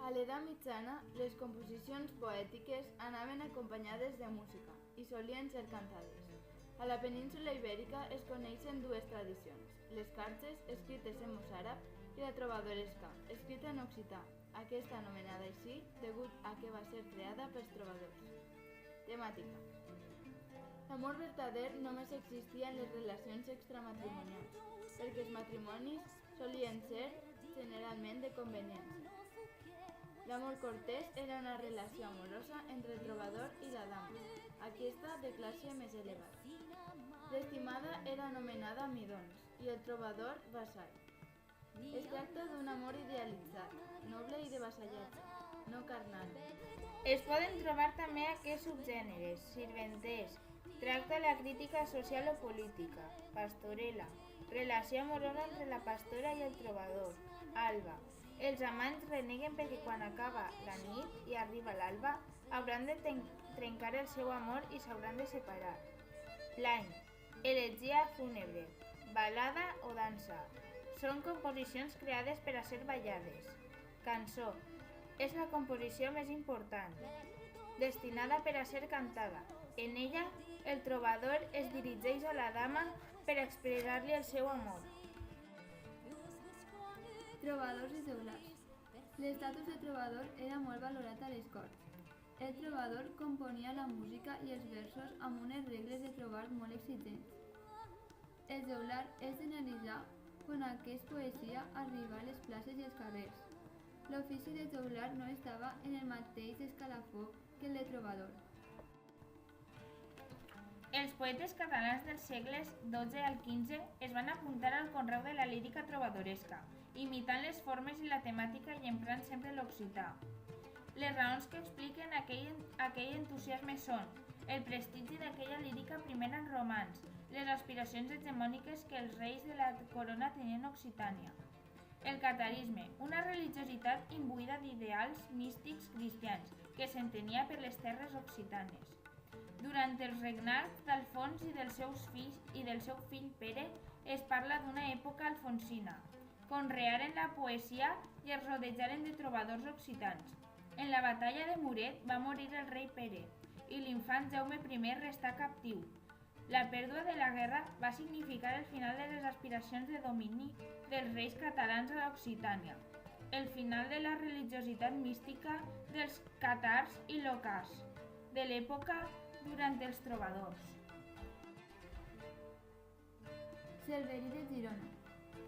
A l'edat mitjana, les composicions poètiques anaven acompanyades de música i solien ser cantades. A la península Ibèrica es coneixen dues tradicions, les carxes, escrites en mossàrab, i la trobadoresca, escrita en occità, aquesta anomenada així degut a que va ser creada pels trobadors. Temàtica. L'amor verdader només existia en les relacions extramatrimonials, perquè els matrimonis solien ser generalment de conveniència. L'amor cortés era una relació amorosa entre el trobador i la dama, aquesta de classe més elevada. L'estimada era anomenada midons i el trobador vassall. Es tracta d'un amor idealitzat, noble i de vassallatge, no carnal. Es poden trobar també aquests subgèneres: sirventès, tracta la crítica social o política; pastorela, relació amorosa entre la pastora i el trobador; alba, els amants reneguen perquè quan acaba la nit i arriba l'alba hauran de trencar el seu amor i s'hauran de separar; plany, elegia fúnebre, balada o dansa. Són composicions creades per a ser ballades. Cançó. És la composició més important, destinada per a ser cantada. En ella, el trobador es dirigeix a la dama per expressar-li el seu amor. Trobadors i joglars. L'estatus de trobador era molt valorat a les corts. El trobador componia la música i els versos amb unes regles de trobar molt exigents. El joglar és d'analitzar quan aquesta poesia arriba a les places i els carrers. L'ofici de joglar no estava en el mateix escalafó que el de trobador. Els poetes catalans dels segles XII al XV es van apuntar al conreu de la lírica trobadoresca, imitant les formes i la temàtica i emprant sempre l'occità. Les raons que expliquen aquell entusiasme són el prestigi d'aquella lírica primera en romans, les aspiracions hegemòniques que els reis de la corona tenien a Occitània, el catarisme, una religiositat imbuïda d'ideals místics cristians que s'entenia per les terres occitanes. Durant els regnats d'Alfons i del seu fill Pere es parla d'una època alfonsina. Conrearen la poesia i es rodejaren de trobadors occitans. En la batalla de Muret va morir el rei Pere i l'infant Jaume I restà captiu. La pèrdua de la guerra va significar el final de les aspiracions de domini dels reis catalans a l'Occitània, el final de la religiositat mística dels catars i locals de l'època durant els trobadors. Cerverí de Girona.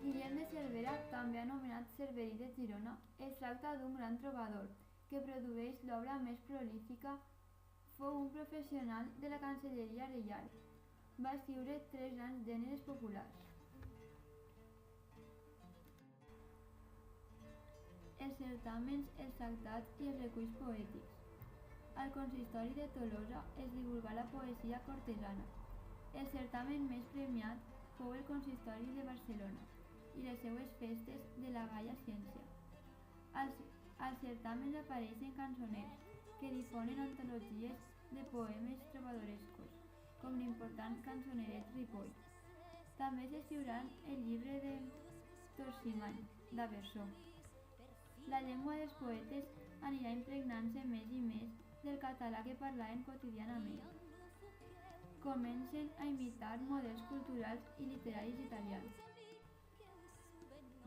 Guillem de Cervera, també anomenat Cerverí de Girona, es tracta d'un gran trobador que produeix l'obra més prolífica. Fou un professional de la cancelleria reial. Va escriure 3 grans gèneres populars. Els certàmens, els tractats i els reculls poètics. Al consistori de Tolosa es divulgà la poesia cortesana. El certamen més premiat fou el consistori de Barcelona i les seues festes de la Gaia Ciència. Als certàmens apareixen cançoners que difonen antologies de poemes trobadorescos, com l'important cançoneret Ripoll. També s'escriuran el llibre de Torsimany, d'Averçó. La llengua dels poetes anirà impregnant-se més i més del català que parlaven quotidianament. Comencen a imitar models culturals i literaris italians.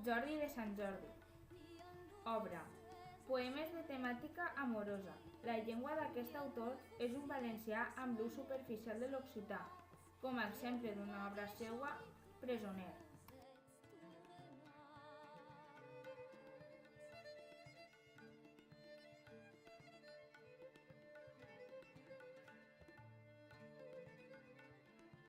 Jordi de Sant Jordi. Obra. Poemes de temàtica amorosa. La llengua d'aquest autor és un valencià amb l'ús superficial de l'occità, com a exemple d'una obra seua, Presoner.